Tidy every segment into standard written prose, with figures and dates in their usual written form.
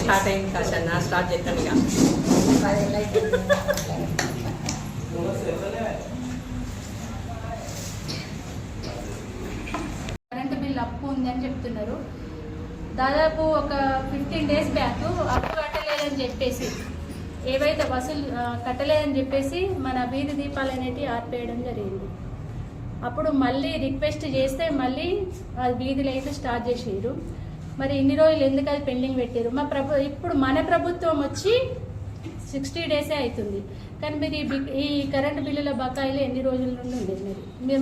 Start అయింది Kashanna, start చేస్తాను ఇక. కరెంటు బిల్ అప్పు ఉందని చెప్తున్నారు. దాదాపు ఒక 15 days బ్యాక్ అప్పు కట్టలేదని చెప్పేసి, ఏవైతే వసూలు కట్టలేదని చెప్పేసి మన వీధి దీపాలు అనేటివి ఆర్పేయడం జరిగింది. అప్పుడు మళ్ళీ రిక్వెస్ట్ చేస్తే మళ్ళీ అది వీధిలో అయితే స్టార్ట్ చేసారు. మరి ఇన్ని రోజులు ఎందుకు అది పెండింగ్ పెట్టారు? ఇప్పుడు మన ప్రభుత్వం వచ్చి 60 days అవుతుంది, కానీ మీరు ఈ కరెంటు బిల్లుల బకాయిలు ఎన్ని రోజుల నుండి ఉండేది?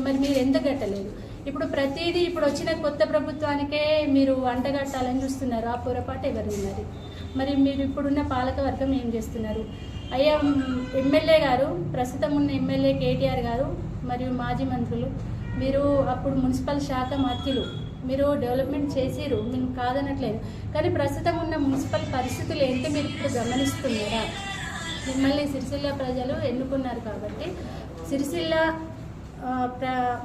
మరి మీరు ఎందుకు కట్టలేదు? ఇప్పుడు ప్రతిదీ ఇప్పుడు వచ్చిన కొత్త ప్రభుత్వానికే మీరు అంటగట్టాలని చూస్తున్నారు. ఆ పొరపాటు ఎవరు ఉన్నారు? మరి మీరు ఇప్పుడున్న పాలక వర్గం ఏం చేస్తున్నారు? అయ్యా ఎమ్మెల్యే గారు, ప్రస్తుతం ఉన్న ఎమ్మెల్యే కేటీఆర్ గారు మరియు మాజీ మంత్రులు, మీరు అప్పుడు మున్సిపల్ శాఖ మంత్రులు, మీరు డెవలప్మెంట్ చేసిరు, మేము కాదనట్లేదు. కానీ ప్రస్తుతం ఉన్న మున్సిపల్ పరిస్థితులు ఏంటి మీరు ఇప్పుడు గమనిస్తున్నారా? మిమ్మల్ని సిరిసిల్ల ప్రజలు ఎన్నుకున్నారు కాబట్టి సిరిసిల్ల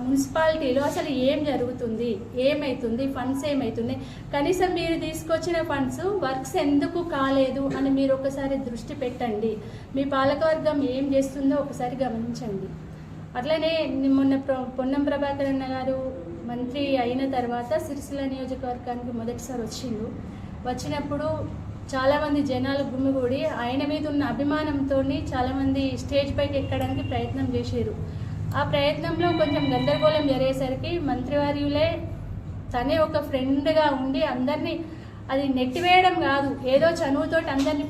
మున్సిపాలిటీలో అసలు ఏం జరుగుతుంది, ఏమవుతుంది, ఫండ్స్ ఏమవుతుంది, కనీసం మీరు తీసుకొచ్చిన ఫండ్స్ వర్క్స్ ఎందుకు కాలేదు అని మీరు ఒకసారి దృష్టి పెట్టండి. మీ పాలకవర్గం ఏం చేస్తుందో ఒకసారి గమనించండి. అట్లనే మొన్న పొన్నం ప్రభాకర్ అన్న గారు మంత్రి అయిన తర్వాత సిరిసిల్ల నియోజకవర్గానికి మొదటిసారి వచ్చినప్పుడు చాలామంది జనాలు గుమిగూడి ఆయన మీద ఉన్న అభిమానంతో చాలామంది స్టేజ్ పైకి ఎక్కడానికి ప్రయత్నం చేశారు. ఆ ప్రయత్నంలో కొంచెం గందరగోళం జరిగేసరికి మంత్రివర్యులే తనే ఒక ఫ్రెండ్గా ఉండి అందరినీ, అది నెట్టివేయడం కాదు, ఏదో చనువుతోటి అందరినీ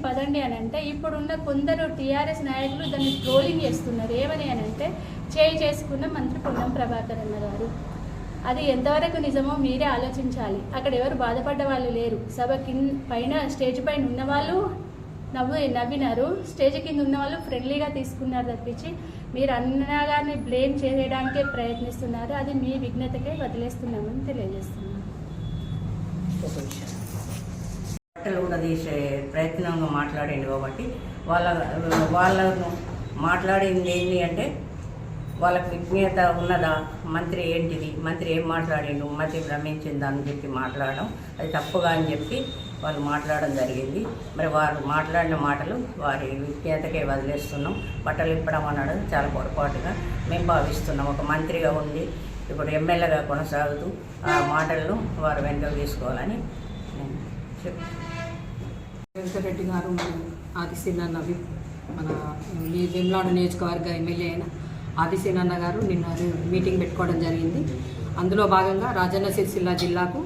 పదండి అని అంటే, ఇప్పుడున్న కొందరు టీఆర్ఎస్ నాయకులు దాన్ని ట్రోలింగ్ చేస్తున్నారు. ఏమని అని అంటే, చేసుకున్న మంత్రి పొన్నం ప్రభాకర్ అన్న గారు. అది ఎంతవరకు నిజమో మీరే ఆలోచించాలి. అక్కడ ఎవరు బాధపడ్డ వాళ్ళు లేరు. సభ పైన స్టేజ్ పైన ఉన్నవాళ్ళు నవ్వినారు, స్టేజ్ కింద ఉన్న వాళ్ళు ఫ్రెండ్లీగా తీసుకున్నారు తప్పించి మీరు అన్నగారిని బ్లేమ్ చేయడానికే ప్రయత్నిస్తున్నారు. అది మీ విఘ్నతకే వదిలేస్తున్నామని తెలియజేస్తున్నాను. బట్టలు కూడా తీసే ప్రయత్నంగా మాట్లాడింది కాబట్టి వాళ్ళను మాట్లాడింది ఏంటి అంటే, వాళ్ళకి విజ్ఞత ఉన్నదా, మంత్రి ఏంటిది, మంత్రి ఏం మాట్లాడిండు, మంత్రి భ్రమించిందా అని చెప్పి మాట్లాడడం అది తప్పుగా అని చెప్పి వాళ్ళు మాట్లాడడం జరిగింది. మరి వారు మాట్లాడిన మాటలు వారి విజ్ఞతకే వదిలేస్తున్నాం. బట్టలు ఇప్పడం అన్నాడు చాలా పొరపాటుగా మేము భావిస్తున్నాం. ఒక మంత్రిగా ఉండి ఇప్పుడు ఎమ్మెల్యేగా కొనసాగుతూ ఆ మాటలను వారు వెనుక తీసుకోవాలని నేను చెప్తాను. వెంకటరెడ్డి గారు ఆదిశీనన్న మన వేములవాడ నియోజకవర్గ ఎమ్మెల్యే అయిన ఆదిశీనన్న గారు నిన్న మీటింగ్ పెట్టుకోవడం జరిగింది. అందులో భాగంగా రాజన్న సిరిసిల్ల జిల్లాకు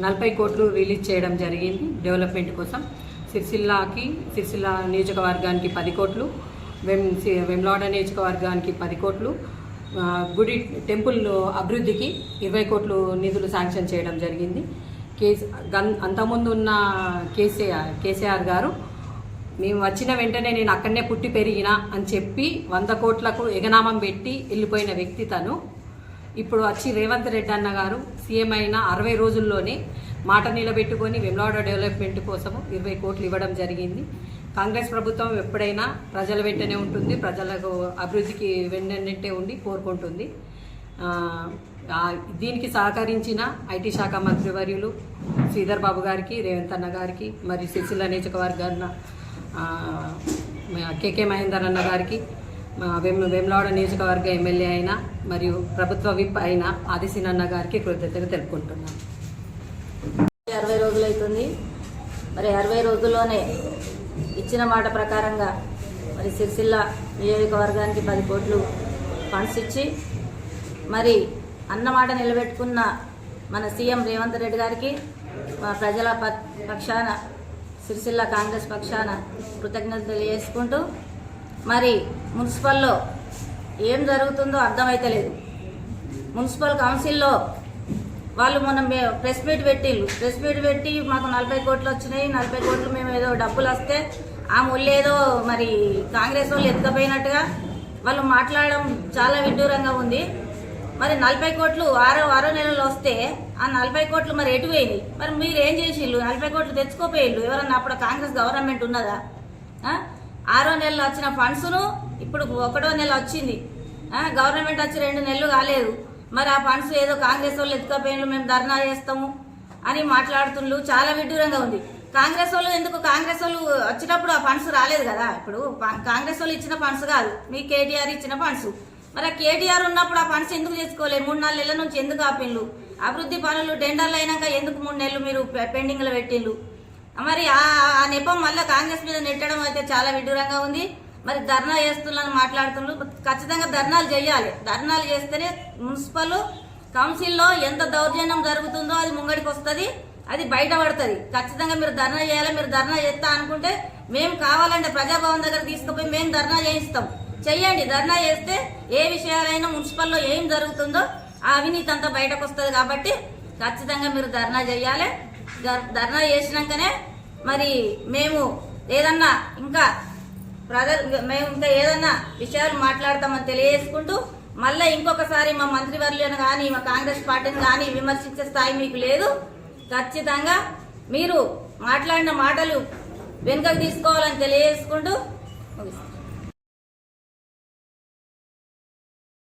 40 కోట్లు రిలీజ్ చేయడం జరిగింది డెవలప్మెంట్ కోసం. సిరిసిల్ల నియోజకవర్గానికి 10 కోట్లు, వేములవాడ నియోజకవర్గానికి 10 కోట్లు, గుడి టెంపుల్ అభివృద్ధికి 20 కోట్లు నిధులు శాంక్షన్ చేయడం జరిగింది. అంతకుముందు ఉన్న కేసీఆర్ గారు మేము వచ్చిన వెంటనే నేను అక్కడనే పుట్టి పెరిగినా అని చెప్పి 100 కోట్లకు ఎగనామం పెట్టి వెళ్ళిపోయిన వ్యక్తి తను. ఇప్పుడు వచ్చి రేవంత్ రెడ్డి అన్న గారు సీఎం అయిన 60 రోజుల్లోనే మాట నిలబెట్టుకొని వేములవాడ డెవలప్మెంట్ కోసము 20 కోట్లు ఇవ్వడం జరిగింది. కాంగ్రెస్ ప్రభుత్వం ఎప్పుడైనా ప్రజల వెంటనే ఉంటుంది, ప్రజలకు అభివృద్ధికి వెన్నంటే ఉండి కోరుకుంటుంది. దీనికి సహకరించిన ఐటీ శాఖ మంత్రివర్యులు శ్రీధర్ బాబు గారికి, రేవంత్ అన్న గారికి, మరియు సిరిసిల్ల నియోజకవర్గాన్న కేకే మహేందర్ అన్న గారికి, వేములవాడ నియోజకవర్గ ఎమ్మెల్యే అయిన మరియు ప్రభుత్వ విప్ అయిన ఆదిశీనన్న గారికి కృతజ్ఞతలు తెలుపుకుంటున్నాను. 60 రోజులు అవుతుంది. మరి 60 రోజుల్లోనే ఇచ్చిన మాట ప్రకారంగా మరి సిరిసిల్ల నియోజకవర్గానికి 10 కోట్లు ఫండ్స్ ఇచ్చి మరి అన్నమాట నిలబెట్టుకున్న మన సీఎం రేవంత్ రెడ్డి గారికి ప్రజల పక్షాన, సిరిసిల్ల కాంగ్రెస్ పక్షాన కృతజ్ఞతలు తెలియజేసుకుంటూ, మరి మున్సిపల్లో ఏం జరుగుతుందో అర్థమైతలేదు. మున్సిపల్ కౌన్సిల్లో వాళ్ళు మొన్న ప్రెస్ మీట్ పెట్టి మాకు 40 కోట్లు వచ్చినాయి, 40 కోట్లు మేము ఏదో డబ్బులు వస్తే ఆ ముళ్ళేదో మరి కాంగ్రెస్ వాళ్ళు ఎత్తుకపోయినట్టుగా వాళ్ళు మాట్లాడడం చాలా విడ్డూరంగా ఉంది. మరి 40 కోట్లు ఆరో నెలలు వస్తే ఆ 40 కోట్లు మరి ఎటు పోయింది? మరి మీరు ఏం చేసిళ్ళు? 40 కోట్లు తెచ్చుకోపోయిళ్ళు. ఎవరన్నా అప్పుడు కాంగ్రెస్ గవర్నమెంట్ ఉన్నదా? 6వ నెలలో వచ్చిన ఫండ్స్ను ఇప్పుడు 1వ నెల వచ్చింది, గవర్నమెంట్ వచ్చి 2 నెలలు కాలేదు. మరి ఆ ఫండ్స్ ఏదో కాంగ్రెస్ వాళ్ళు ఎత్తుకపోయిళ్ళు, మేము ధర్నా చేస్తాము అని మాట్లాడుతుండ్రు. చాలా విడ్డూరంగా ఉంది. కాంగ్రెస్ వాళ్ళు ఎందుకు కాంగ్రెస్ వాళ్ళు వచ్చినప్పుడు ఆ ఫండ్స్ రాలేదు కదా. ఇప్పుడు కాంగ్రెస్ వాళ్ళు ఇచ్చిన ఫండ్స్ కాదు, మీ కేటీఆర్ ఇచ్చిన ఫండ్స్. మరి ఆ కేటీఆర్ ఉన్నప్పుడు ఆ ఫండ్స్ ఎందుకు చేసుకోలేదు? 3-4 నెలల నుంచి ఎందుకు ఆపిండ్లు? అభివృద్ధి పనులు టెండర్లు అయినాక ఎందుకు 3 నెలలు మీరు పెండింగ్లో పెట్టిండ్లు? మరి ఆ నెపం మళ్ళీ కాంగ్రెస్ మీద నెట్టడం అయితే చాలా విడ్డూరంగా ఉంది. మరి ధర్నా చేస్తున్నాను మాట్లాడుతున్నారు, ఖచ్చితంగా ధర్నాలు చేయాలి. ధర్నాలు చేస్తేనే మున్సిపల్ కౌన్సిల్లో ఎంత దౌర్జన్యం జరుగుతుందో అది ముంగడికి వస్తుంది, అది బయటపడుతుంది. ఖచ్చితంగా మీరు ధర్నా చేయాలి. మీరు ధర్నా చేస్తా అనుకుంటే మేము కావాలంటే ప్రజాభవన్ దగ్గర తీసుకుపోయి మేము ధర్నా చేయిస్తాం. చెయ్యండి. ధర్నా చేస్తే ఏ విషయాలైనా మున్సిపల్లో ఏం జరుగుతుందో ఆ అవినీతి అంతా బయటకు వస్తుంది. కాబట్టి ఖచ్చితంగా మీరు ధర్నా చేయాలి. ధర్నా చేసినాకనే మరి మేము ఏదన్నా ఇంకా మేము ఇంకా ఏదన్నా విషయాలు మాట్లాడతామని తెలియజేసుకుంటూ, మళ్ళీ ఇంకొకసారి మా మంత్రివర్యులను కానీ మా కాంగ్రెస్ పార్టీని కానీ విమర్శించే స్థాయి మీకు లేదు. ఖచ్చితంగా మీరు మాట్లాడిన మాటలు వెనుకకు తీసుకోవాలని తెలియజేసుకుంటూ ముగిస్తాను.